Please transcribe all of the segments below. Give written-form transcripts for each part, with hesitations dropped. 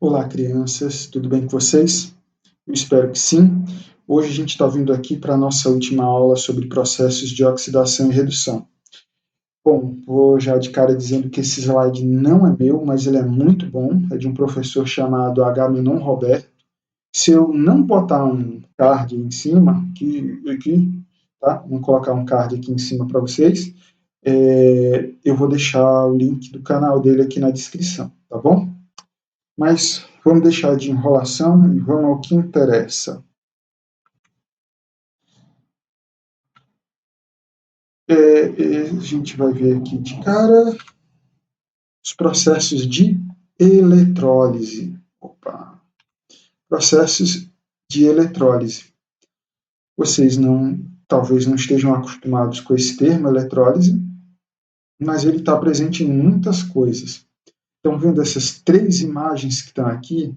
Olá, crianças, tudo bem com vocês? Eu espero que sim. Hoje a gente está vindo aqui para a nossa última aula sobre processos de oxidação e redução. Bom, vou já de cara dizendo que esse slide não é meu, mas ele é muito bom, é de um professor chamado Agamenon Roberto. Se eu não botar um card em cima, aqui, tá? Vou colocar um card aqui em cima para vocês, eu vou deixar o link do canal dele aqui na descrição, tá bom? Mas vamos deixar de enrolação e vamos ao que interessa. A gente vai ver aqui de cara os processos de eletrólise. Opa. Processos de eletrólise. Vocês talvez não estejam acostumados com esse termo, eletrólise, mas ele está presente em muitas coisas. Então, vendo essas três imagens que estão aqui,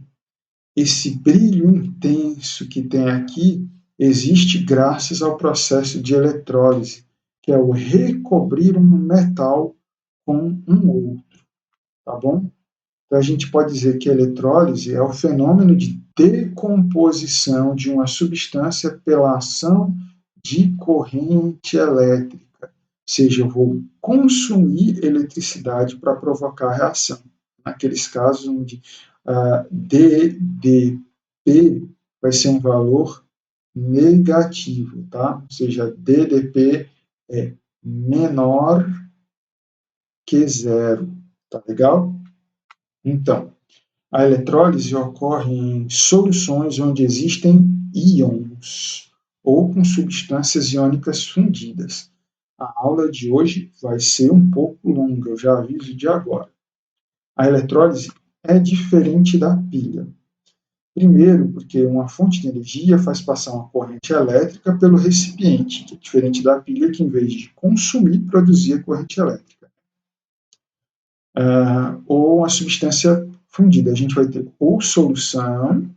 esse brilho intenso que tem aqui existe graças ao processo de eletrólise, que é o recobrir um metal com um outro, tá bom? Então a gente pode dizer que a eletrólise é o fenômeno de decomposição de uma substância pela ação de corrente elétrica. Ou seja, eu vou consumir eletricidade para provocar a reação. Naqueles casos onde DDP vai ser um valor negativo, tá? Ou seja, DDP é menor que zero, tá legal? Então, a eletrólise ocorre em soluções onde existem íons ou com substâncias iônicas fundidas. A aula de hoje vai ser um pouco longa, eu já aviso de agora. A eletrólise é diferente da pilha. Primeiro, porque uma fonte de energia faz passar uma corrente elétrica pelo recipiente, que é diferente da pilha, que em vez de consumir, produzia corrente elétrica. Ou uma substância fundida. A gente vai ter ou solução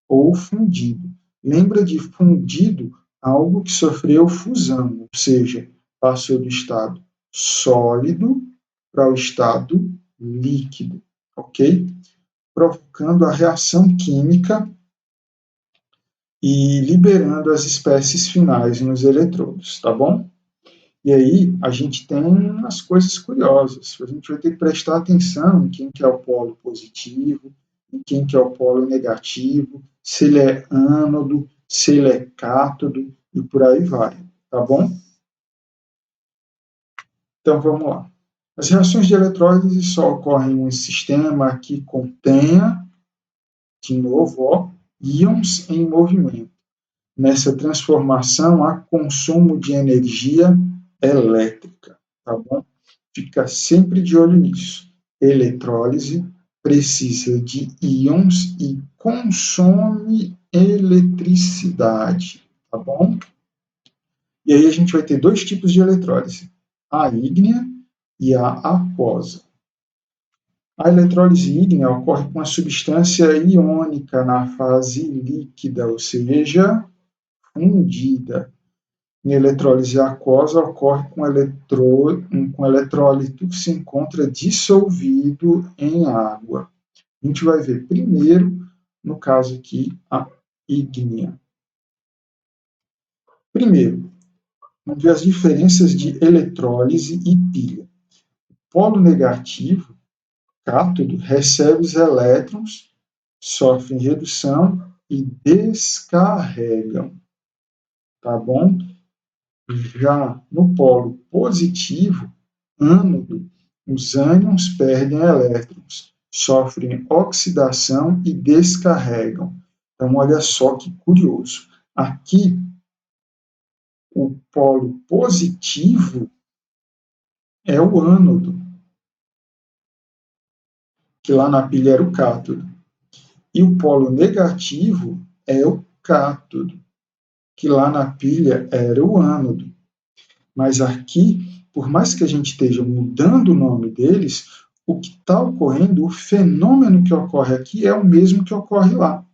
ou fundido. Lembra de fundido, algo que sofreu fusão, ou seja, passou do estado sólido para o estado líquido, ok? Provocando a reação química e liberando as espécies finais nos eletrodos, tá bom? E aí a gente tem umas coisas curiosas. A gente vai ter que prestar atenção em quem que é o polo positivo, em quem que é o polo negativo, se ele é ânodo, se ele é cátodo e por aí vai, tá bom? Então vamos lá. As reações de eletrólise só ocorrem em um sistema que contenha, de novo, ó, íons em movimento. Nessa transformação há consumo de energia elétrica, tá bom? Fica sempre de olho nisso. Eletrólise precisa de íons e consome eletricidade, tá bom? E aí a gente vai ter dois tipos de eletrólise, a ígnea e a aquosa. A eletrólise ígnea ocorre com a substância iônica na fase líquida, ou seja, fundida. Em eletrólise aquosa, ocorre com eletrólito que se encontra dissolvido em água. A gente vai ver primeiro, no caso aqui, a ígnea. Primeiro, vamos ver as diferenças de eletrólise e pilha. O polo negativo, cátodo, recebe os elétrons, sofrem redução e descarregam. Tá bom? Já no polo positivo, ânodo, os ânions perdem elétrons, sofrem oxidação e descarregam. Então, olha só que curioso. Aqui, o polo positivo é o ânodo, que lá na pilha era o cátodo. E o polo negativo é o cátodo, que lá na pilha era o ânodo. Mas aqui, por mais que a gente esteja mudando o nome deles, o que está ocorrendo, o fenômeno que ocorre aqui é o mesmo que ocorre lá.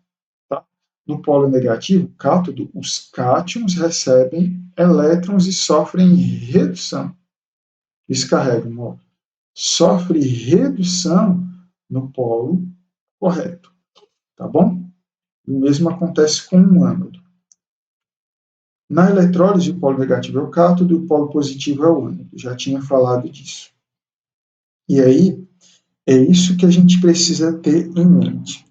Tá? No polo negativo, cátodo, os cátions recebem elétrons e sofrem redução. Descarregam, sofre redução no polo correto. tá bom? O mesmo acontece com um ânodo. Na eletrólise, o polo negativo é o cátodo e o polo positivo é o ânodo. Já tinha falado disso. E aí, é isso que a gente precisa ter em mente.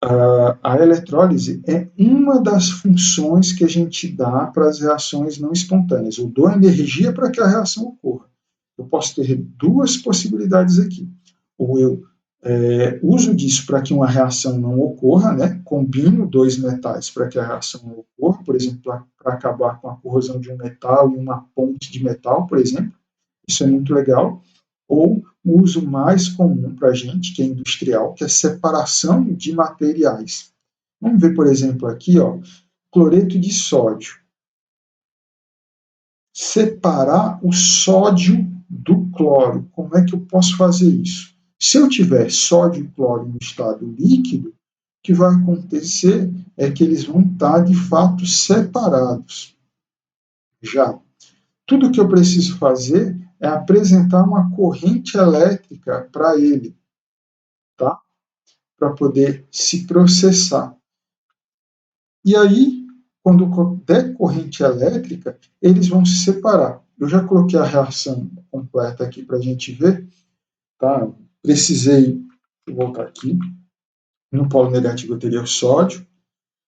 A eletrólise é uma das funções que a gente dá para as reações não espontâneas. Eu dou energia para que a reação ocorra. Eu posso ter duas possibilidades aqui. Ou eu uso disso para que uma reação não ocorra, né? Combino dois metais para que a reação não ocorra, por exemplo, para acabar com a corrosão de um metal e uma ponte de metal, por exemplo. Isso é muito legal. Ou o uso mais comum para a gente, que é industrial, que é separação de materiais. Vamos ver, por exemplo, aqui, ó, cloreto de sódio. Separar o sódio do cloro. Como é que eu posso fazer isso? Se eu tiver sódio e cloro no estado líquido, o que vai acontecer é que eles vão estar, de fato, separados. Já tudo que eu preciso fazer é apresentar uma corrente elétrica para ele, tá? Para poder se processar. E aí, quando der corrente elétrica, eles vão se separar. Eu já coloquei a reação completa aqui para a gente ver, tá? Precisei voltar aqui. No polo negativo eu teria o sódio,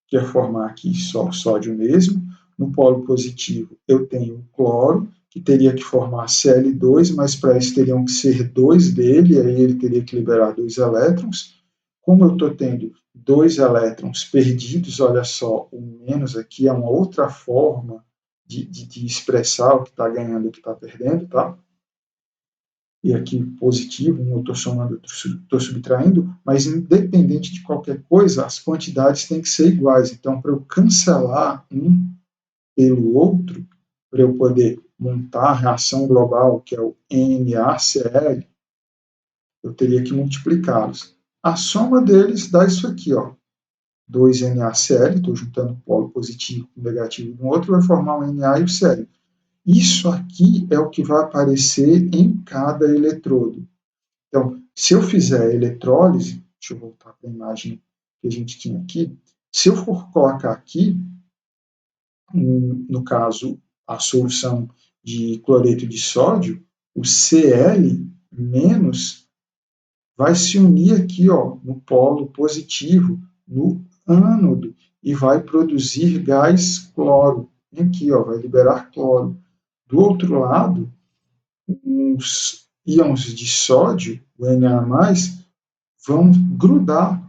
que ia formar aqui só o sódio mesmo. No polo positivo eu tenho o cloro, que teria que formar Cl2, mas para isso teriam que ser dois dele, aí ele teria que liberar dois elétrons. Como eu estou tendo dois elétrons perdidos, olha só, o menos aqui é uma outra forma de expressar o que está ganhando e o que está perdendo, tá? E aqui positivo, um eu estou somando, outro estou subtraindo, mas independente de qualquer coisa, as quantidades têm que ser iguais. Então, para eu cancelar um pelo outro, para eu poder montar a reação global, que é o NaCl, eu teria que multiplicá-los. A soma deles dá isso aqui, ó. 2NaCl, estou juntando o polo positivo com o negativo de um outro, vai formar um Na e o Cl. Isso aqui é o que vai aparecer em cada eletrodo. Então, se eu fizer eletrólise, deixa eu voltar para a imagem que a gente tinha aqui, se eu for colocar aqui, no caso, a solução de cloreto de sódio, o Cl menos vai se unir aqui, ó, no polo positivo, no ânodo, e vai produzir gás cloro. Aqui, ó, vai liberar cloro. Do outro lado, os íons de sódio, o Na+, vão grudar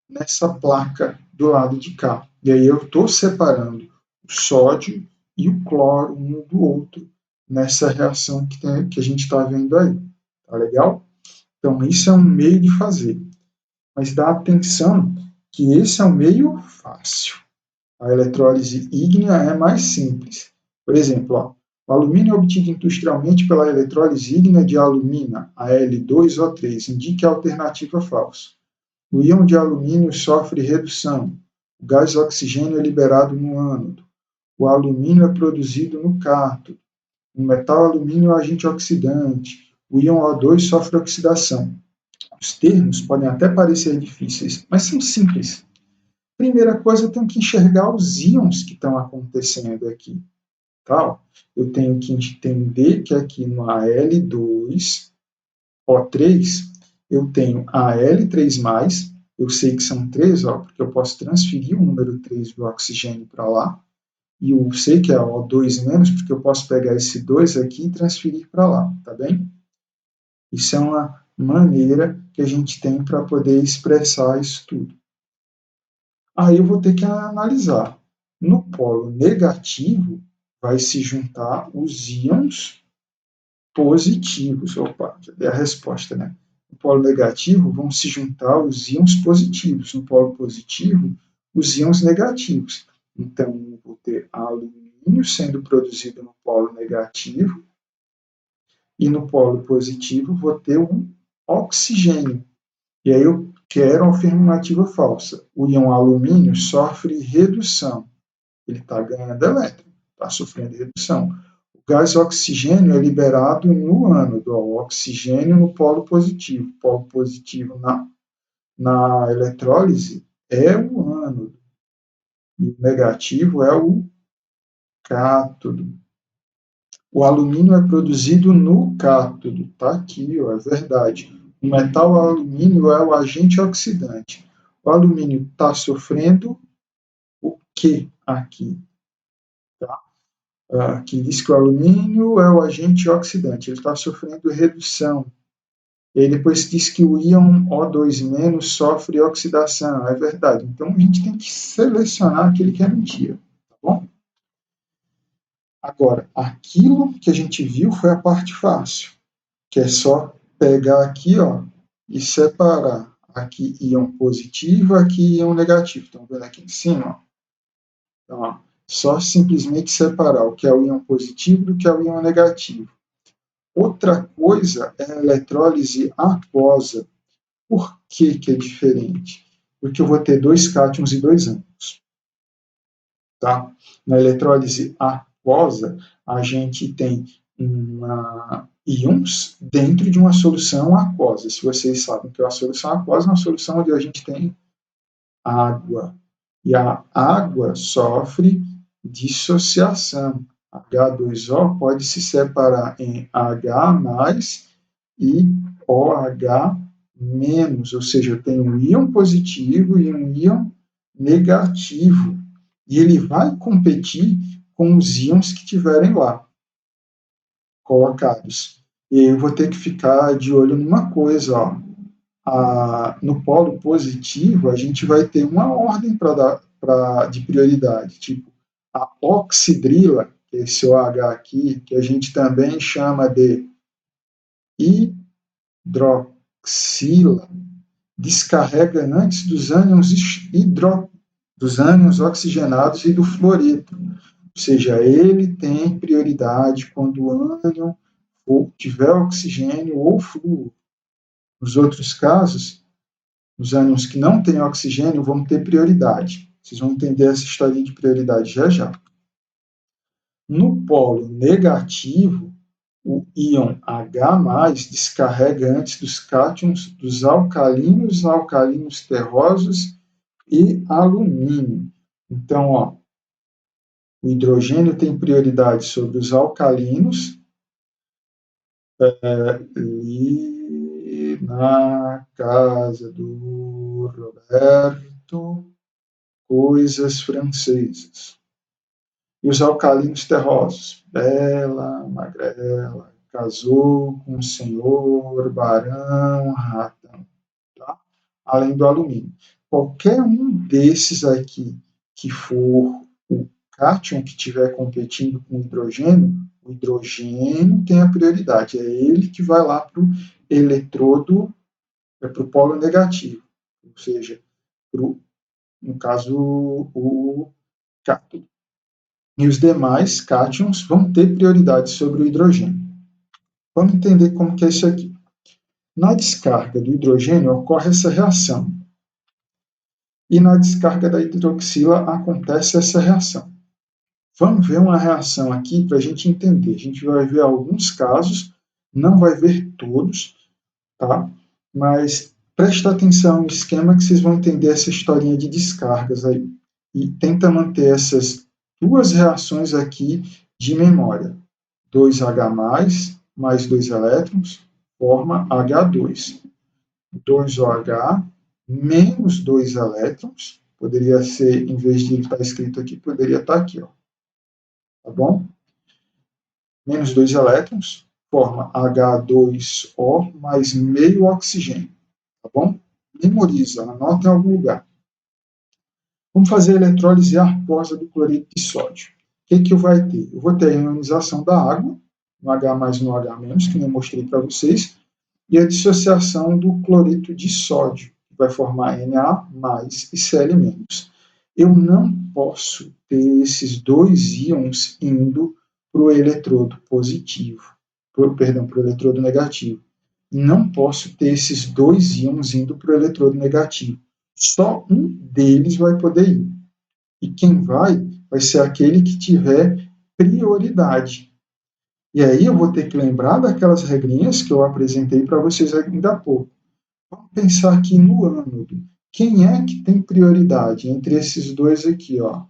nessa placa do lado de cá. E aí eu estou separando o sódio e o cloro um do outro nessa reação que a gente está vendo aí. Tá legal? Então, isso é um meio de fazer. Mas dá atenção que esse é um meio fácil. A eletrólise ígnea é mais simples. Por exemplo, ó, o alumínio é obtido industrialmente pela eletrólise ígnea de alumina, Al2O3, indique a alternativa falsa. O íon de alumínio sofre redução. O gás oxigênio é liberado no ânodo. O alumínio é produzido no cátodo. O metal alumínio é agente oxidante. O íon O2 sofre oxidação. Os termos podem até parecer difíceis, mas são simples. Primeira coisa, eu tenho que enxergar os íons que estão acontecendo aqui. Tá? Eu tenho que entender que aqui no Al2O3, eu tenho Al3+, eu sei que são 3, ó, porque eu posso transferir o número 3 do oxigênio para lá, e eu sei que é O2-, porque eu posso pegar esse 2 aqui e transferir para lá, tá bem? Isso é uma maneira que a gente tem para poder expressar isso tudo. Aí eu vou ter que analisar. No polo negativo, vai se juntar os íons positivos. Opa, já dei a resposta, né? No polo negativo, vão se juntar os íons positivos. No polo positivo, os íons negativos. Então, eu vou ter alumínio sendo produzido no polo negativo, e no polo positivo, vou ter um oxigênio. E aí eu quero uma afirmativa falsa. O íon alumínio sofre redução. Ele está ganhando elétron, está sofrendo redução. O gás oxigênio é liberado no ânodo, o oxigênio no polo positivo. O polo positivo na eletrólise é o ânodo. E o negativo é o cátodo. O alumínio é produzido no cátodo. Está aqui, ó, é verdade. O metal alumínio é o agente oxidante. O alumínio está sofrendo o que aqui? Tá? Aqui diz que o alumínio é o agente oxidante. Ele está sofrendo redução. E aí depois diz que o íon O2- sofre oxidação. É verdade. Então a gente tem que selecionar aquele que é mentira. Tá bom? Agora, aquilo que a gente viu foi a parte fácil, que é só pegar aqui, ó, e separar aqui íon positivo, aqui íon negativo. Estão vendo aqui em cima? Ó? Então, ó, só simplesmente separar o que é o íon positivo do que é o íon negativo. Outra coisa é a eletrólise aquosa. Por que que é diferente? Porque eu vou ter dois cátions e dois ânions. Tá? Na eletrólise aquosa, a gente tem íons dentro de uma solução aquosa. Se vocês sabem que é uma solução aquosa, é uma solução onde a gente tem água. E a água sofre dissociação. H2O pode se separar em H+ e OH-, ou seja, eu tenho um íon positivo e um íon negativo. E ele vai competir com os íons que tiverem lá colocados. E eu vou ter que ficar de olho numa coisa, ó. No polo positivo, a gente vai ter uma ordem de prioridade, tipo a oxidrila, que é esse OH aqui, que a gente também chama de hidroxila, descarrega antes dos ânions oxigenados e do fluoreto. Ou seja, ele tem prioridade quando o ânion tiver oxigênio ou flúor. Nos outros casos, os ânions que não têm oxigênio vão ter prioridade. Vocês vão entender essa história de prioridade já já. No polo negativo, o íon H+ descarrega antes dos cátions dos alcalinos terrosos e alumínio. Então, ó, o hidrogênio tem prioridade sobre os alcalinos, e na casa do Roberto, coisas francesas. E os alcalinos terrosos, bela, magrela, casou com o senhor, barão, ratão, tá? Além do alumínio. Qualquer um desses aqui que for o cátion que estiver competindo com o hidrogênio tem a prioridade. É ele que vai lá para o eletrodo, para o polo negativo, ou seja, no caso, o cátodo. E os demais cátions vão ter prioridade sobre o hidrogênio. Vamos entender como que é isso aqui. Na descarga do hidrogênio ocorre essa reação. E na descarga da hidroxila acontece essa reação. Vamos ver uma reação aqui para a gente entender. A gente vai ver alguns casos, não vai ver todos, tá? Mas presta atenção no esquema que vocês vão entender essa historinha de descargas aí. E tenta manter essas duas reações aqui de memória. 2H+, mais 2 elétrons, forma H2. 2OH, menos 2 elétrons, poderia ser, em vez de estar escrito aqui, poderia estar aqui, ó. Tá bom? Menos 2 elétrons, forma H2O mais meio oxigênio. Tá bom? Memoriza, anota em algum lugar. Vamos fazer a eletrólise aquosa do cloreto de sódio. O que que eu vou ter? Eu vou ter a ionização da água, no H+ no H-, que eu mostrei para vocês, e a dissociação do cloreto de sódio, que vai formar Na+ e Cl-. Eu não posso ter esses dois íons indo para o eletrodo positivo, para o eletrodo negativo. Não posso ter esses dois íons indo para o eletrodo negativo. Só um deles vai poder ir. E quem vai ser aquele que tiver prioridade. E aí eu vou ter que lembrar daquelas regrinhas que eu apresentei para vocês ainda há pouco. Vamos pensar aqui no ânodo. quem é que tem prioridade entre esses dois aqui, ó?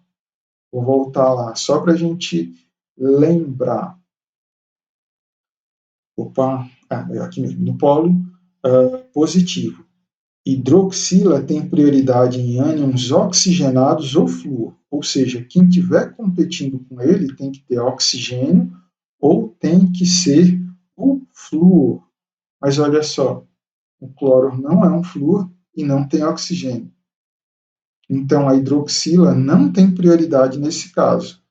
Vou voltar lá, só para a gente lembrar. Opa, aqui mesmo, no polo positivo. Hidroxila tem prioridade em ânions oxigenados ou flúor, ou seja, quem estiver competindo com ele tem que ter oxigênio ou tem que ser o flúor. Mas olha só, o cloro não é um flúor e não tem oxigênio. Então, a hidroxila não tem prioridade nesse caso.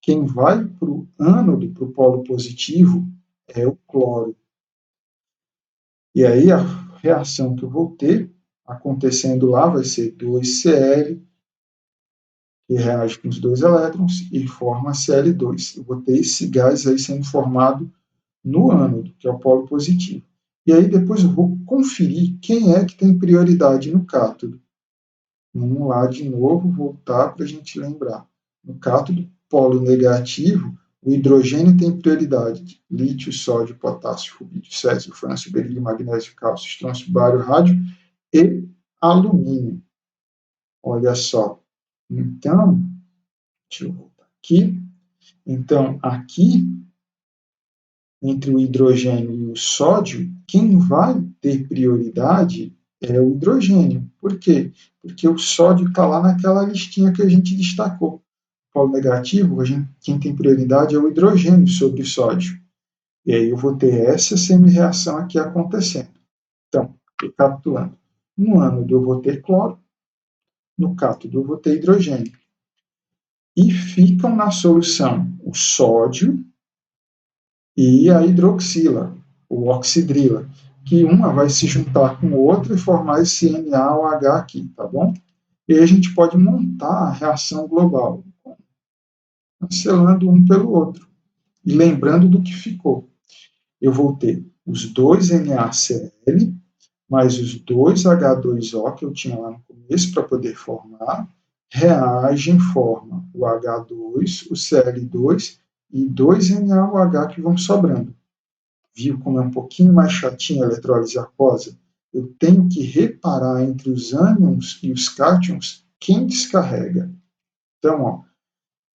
Quem vai para o ânodo, para o polo positivo, é o cloro. E aí, a reação que eu vou ter acontecendo lá vai ser 2Cl, que reage com os dois elétrons e forma Cl2. Eu vou ter esse gás aí sendo formado no ânodo, que é o polo positivo. E aí, depois eu vou conferir quem é que tem prioridade no cátodo. Vamos lá de novo, voltar para a gente lembrar. No cátodo polo negativo, o hidrogênio tem prioridade. Lítio, sódio, potássio, rubídio, césio, frâncio, berílio, magnésio, cálcio, estrôncio, bário, rádio e alumínio. Olha só. Então, deixa eu voltar aqui. Então, aqui, entre o hidrogênio e o sódio, quem vai ter prioridade é o hidrogênio. Por quê? Porque o sódio está lá naquela listinha que a gente destacou. Polo negativo, quem tem prioridade é o hidrogênio sobre o sódio. E aí eu vou ter essa semi-reação aqui acontecendo. Então, recapitulando. No ânodo eu vou ter cloro, no cátodo eu vou ter hidrogênio. E ficam na solução o sódio e a hidroxila, o oxidrila, que uma vai se juntar com o outro e formar esse NaOH aqui, tá bom? E aí a gente pode montar a reação global, cancelando um pelo outro. E lembrando do que ficou. Eu vou ter os dois NaCl, mais os dois H2O que eu tinha lá no começo para poder formar, reagem, formam o H2, o Cl2 e dois NaOH que vão sobrando. Viu como é um pouquinho mais chatinho a eletrólise aquosa? Eu tenho que reparar entre os ânions e os cátions quem descarrega. Então, ó,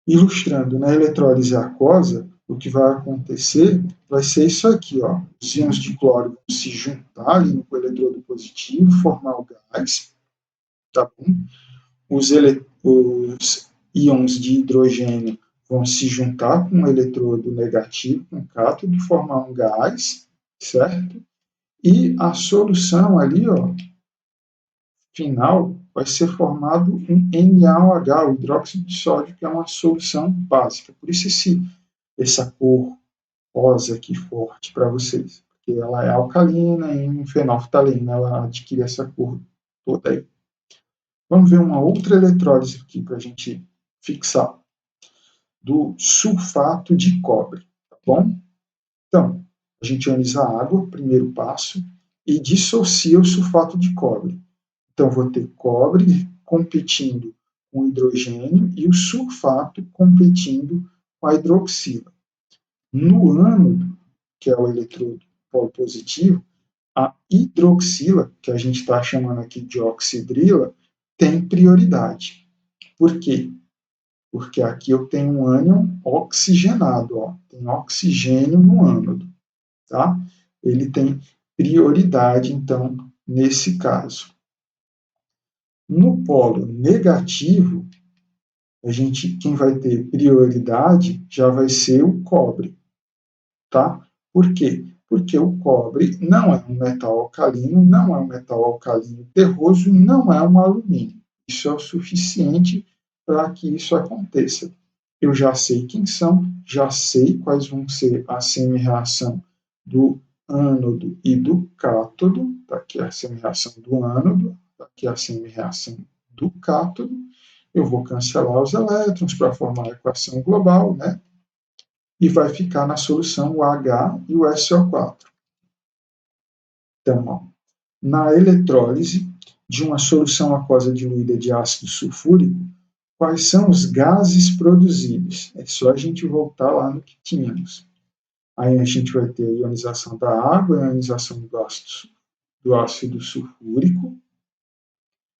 ilustrando na eletrólise aquosa, o que vai acontecer vai ser isso aqui, ó. Os íons de cloro vão se juntar ali no eletrodo positivo, formar o gás, tá bom? Os íons de hidrogênio vão se juntar com o eletrodo negativo, com o cátodo, formar um gás, certo? E a solução ali, ó, final, vai ser formado um NaOH, o hidróxido de sódio, que é uma solução básica. Por isso essa cor rosa aqui forte para vocês, porque ela é alcalina e em fenolftalina ela adquire essa cor toda aí. Vamos ver uma outra eletrólise aqui para a gente fixar, do sulfato de cobre, tá bom? Então, a gente ioniza a água, primeiro passo, e dissocia o sulfato de cobre. Então, vou ter cobre competindo com o hidrogênio e o sulfato competindo com a hidroxila. No ânodo, que é o eletrodo polo positivo, a hidroxila, que a gente está chamando aqui de oxidrila, tem prioridade. Por quê? Porque aqui eu tenho um ânion oxigenado, ó, tem oxigênio no ânodo, tá? Ele tem prioridade, então, nesse caso. No polo negativo, quem vai ter prioridade já vai ser o cobre, tá? Por quê? Porque o cobre não é um metal alcalino, não é um metal alcalino terroso e não é um alumínio. Isso é o suficiente para que isso aconteça. Eu já sei quem são, já sei quais vão ser a semi-reação do ânodo e do cátodo. Está aqui a semi-reação do ânodo, está aqui a semi-reação do cátodo. Eu vou cancelar os elétrons para formar a equação global, né? E vai ficar na solução o H e o SO4. Então, ó, na eletrólise de uma solução aquosa diluída de ácido sulfúrico, quais são os gases produzidos? É só a gente voltar lá no que tínhamos. Aí a gente vai ter a ionização da água, a ionização do ácido sulfúrico,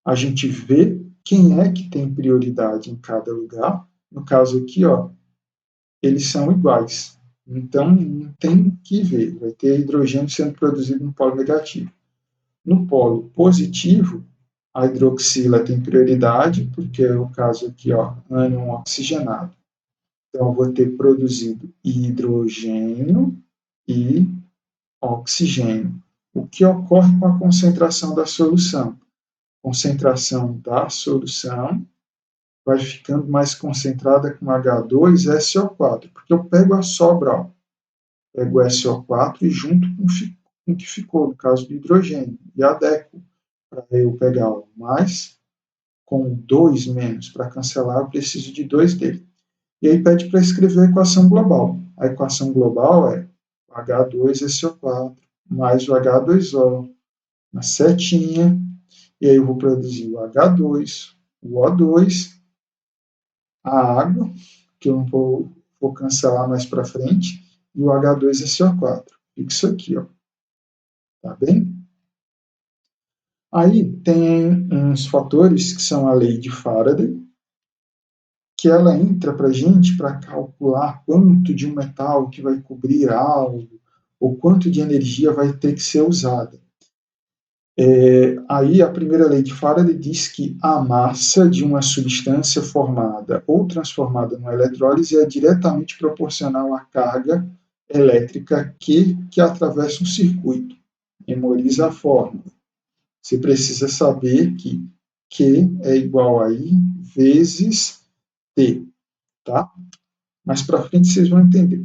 a gente vê quem é que tem prioridade em cada lugar. No caso aqui, ó, eles são iguais. Então, não tem que ver. Vai ter hidrogênio sendo produzido no polo negativo. No polo positivo, a hidroxila tem prioridade, porque é o caso aqui, ó, ânion oxigenado. Então, eu vou ter produzido hidrogênio e oxigênio. O que ocorre com a concentração da solução? A concentração da solução vai ficando mais concentrada com H2SO4, porque eu pego a sobra, ó, pego o SO4 e junto com o que ficou, no caso do hidrogênio, e adequo para eu pegar o mais com 2 menos. Para cancelar, eu preciso de 2 dele. E aí pede para escrever a equação global. A equação global é H2SO4 mais o H2O, na setinha, e aí eu vou produzir o H2, o O2, a água, que eu não vou cancelar mais para frente, e o H2SO4. Fica isso aqui, ó. Tá bem? Aí tem uns fatores que são a lei de Faraday, que ela entra para a gente para calcular quanto de um metal que vai cobrir algo, ou quanto de energia vai ter que ser usada. Aí a primeira lei de Faraday diz que a massa de uma substância formada ou transformada numa eletrólise é diretamente proporcional à carga elétrica que atravessa um circuito. Memoriza a fórmula. Você precisa saber que Q é igual a I vezes T, tá? Mais para frente vocês vão entender.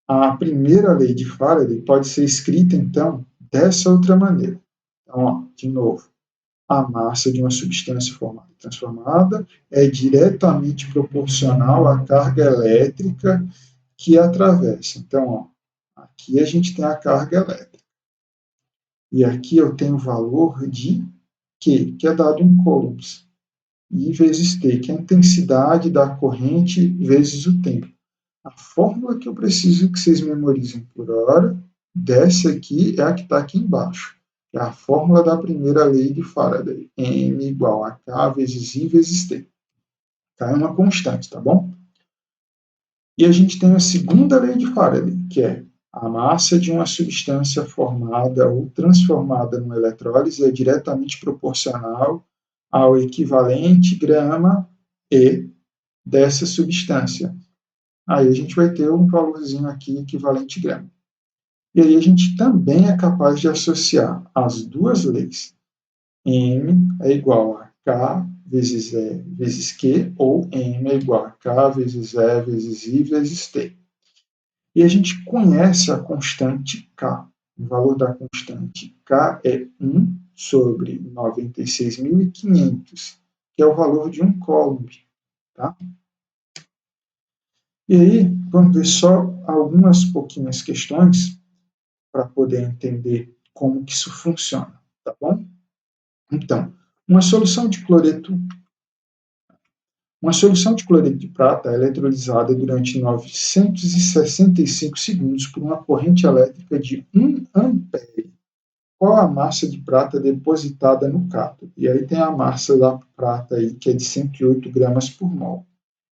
A primeira lei de Faraday pode ser escrita, então, dessa outra maneira. Então, ó, de novo, a massa de uma substância formada e transformada é diretamente proporcional à carga elétrica que atravessa. Então, ó, aqui a gente tem a carga elétrica. E aqui eu tenho o valor de Q, que é dado em coulombs, I vezes T, que é a intensidade da corrente vezes o tempo. A fórmula que eu preciso que vocês memorizem por hora, dessa aqui é a que está aqui embaixo. É a fórmula da primeira lei de Faraday. M igual a K vezes I vezes T. K é uma constante, tá bom? E a gente tem a segunda lei de Faraday, que é a massa de uma substância formada ou transformada numa eletrólise é diretamente proporcional ao equivalente grama E dessa substância. Aí a gente vai ter um valorzinho aqui equivalente grama. E aí a gente também é capaz de associar as duas leis. M é igual a K vezes E vezes Q, ou M é igual a K vezes E vezes I vezes T. E a gente conhece a constante K. O valor da constante K é 1 sobre 96.500, que é o valor de um coulomb. Tá? E aí, vamos ver só algumas pouquinhas questões para poder entender como que isso funciona, tá bom? Então, uma solução de cloreto de prata é eletrolizada durante 965 segundos por uma corrente elétrica de 1 ampere. Qual a massa de prata depositada no cátodo? E aí tem a massa da prata aí, que é de 108 gramas por mol.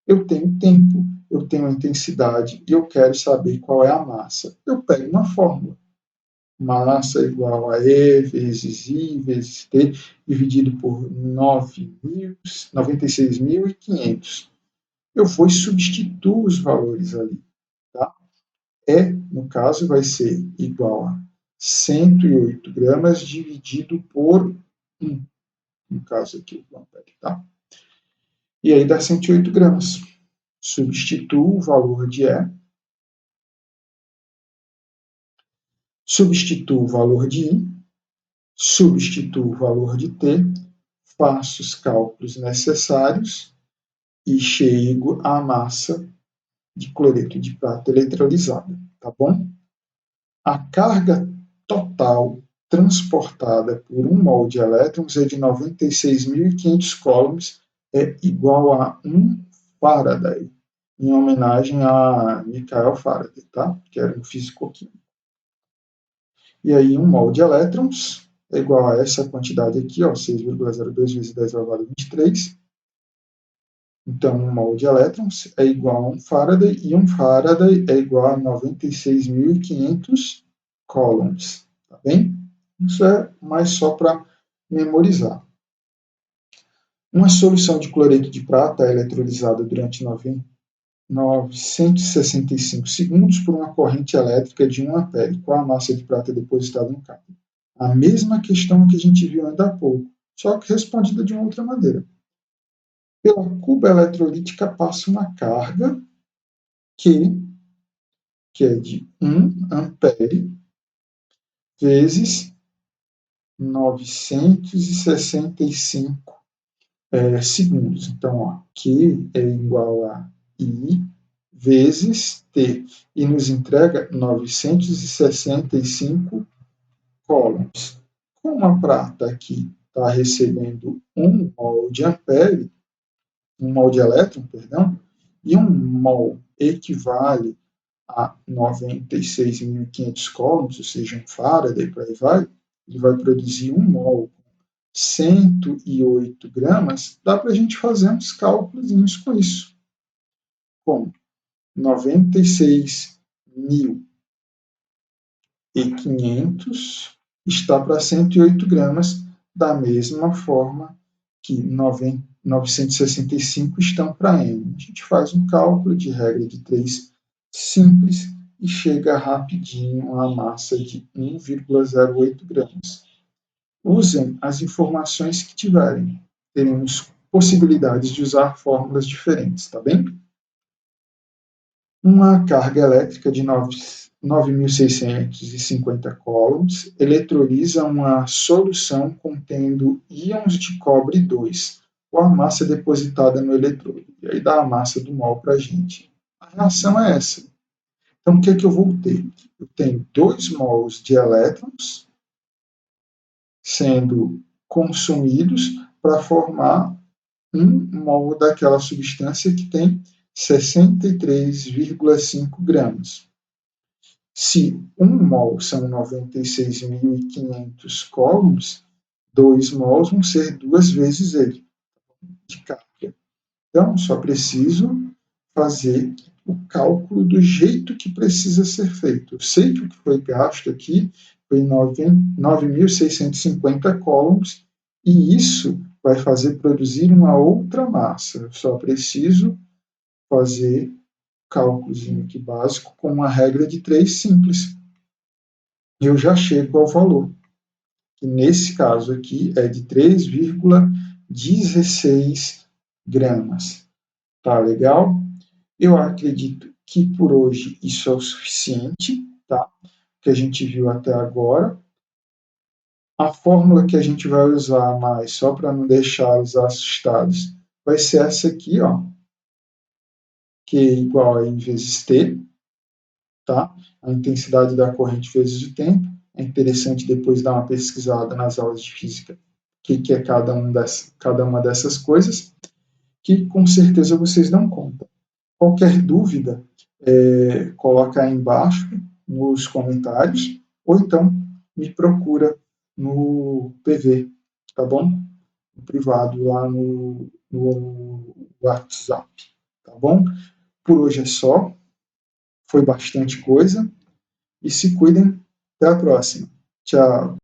Eu tenho tempo, eu tenho a intensidade e eu quero saber qual é a massa. Eu pego uma fórmula. Massa igual a E vezes I vezes T, dividido por 96.500. Eu vou e substituo os valores ali. Tá? E, no caso, vai ser igual a 108 gramas dividido por 1. No caso aqui, o ampere, tá? E aí dá 108 gramas. Substituo o valor de E, substituo o valor de I, substituo o valor de T, faço os cálculos necessários e chego à massa de cloreto de prata eletrolizada, tá bom? A carga total transportada por um mol de elétrons é de 96.500 coulombs, é igual a 1 Faraday, em homenagem a Michael Faraday, tá? Que era um físico-químico. E aí, um mol de elétrons é igual a essa quantidade aqui, ó, 6,02 vezes 10 elevado a 23. Então, 1 mol de elétrons é igual a 1 Faraday, e 1 Faraday é igual a 96.500 coulombs, tá bem? Isso é mais só para memorizar. Uma solução de cloreto de prata é eletrolizada durante 965 segundos por uma corrente elétrica de 1 ampere. Qual a massa de prata depositada no cátodo? A mesma questão que a gente viu ainda há pouco, só que respondida de uma outra maneira. Pela cuba eletrolítica passa uma carga que é de 1 ampere vezes 965 segundos. Então, ó, Q é igual a I vezes T, e nos entrega 965 coulombs. Como a prata aqui está recebendo 1 mol de ampere, 1 mol de elétron, perdão, e 1 mol equivale a 96.500 coulombs, ou seja, um Faraday, por aí vai, ele vai produzir 1 mol, 108 gramas, dá para a gente fazer uns cálculos com isso. Como 96.500 está para 108 gramas, da mesma forma que 965 estão para N. A gente faz um cálculo de regra de 3 simples e chega rapidinho a massa de 1,08 gramas. Usem as informações que tiverem. Teremos possibilidades de usar fórmulas diferentes, tá bem? Uma carga elétrica de 9.650 coulombs eletrolisa uma solução contendo íons de cobre 2, com a massa depositada no eletrodo. E aí dá a massa do mol para a gente. A reação é essa. Então, o que é que eu vou ter? Eu tenho 2 mols de elétrons sendo consumidos para formar 1 mol daquela substância que tem 63,5 gramas. Se 1 mol são 96.500 coulombs, 2 mols vão ser 2 vezes ele, de carga. Então, só preciso fazer o cálculo do jeito que precisa ser feito. Eu sei que o que foi gasto aqui foi 9.650 coulombs, e isso vai fazer produzir uma outra massa. Eu só preciso fazer cálculozinho aqui básico com uma regra de 3 simples. Eu já chego ao valor, que nesse caso aqui é de 3,16 gramas. Tá legal? Eu acredito que por hoje isso é o suficiente, tá? Que a gente viu até agora. A fórmula que a gente vai usar mais, só para não deixá-los assustados, vai ser essa aqui, ó, Q igual a I vezes T, tá? A intensidade da corrente vezes o tempo. É interessante depois dar uma pesquisada nas aulas de física, o que é cada uma dessas coisas, que com certeza vocês dão conta. Qualquer dúvida, coloca aí embaixo nos comentários, ou então me procura no PV, tá bom? No privado, lá no WhatsApp, tá bom? Por hoje é só, foi bastante coisa, e se cuidem, até a próxima. Tchau!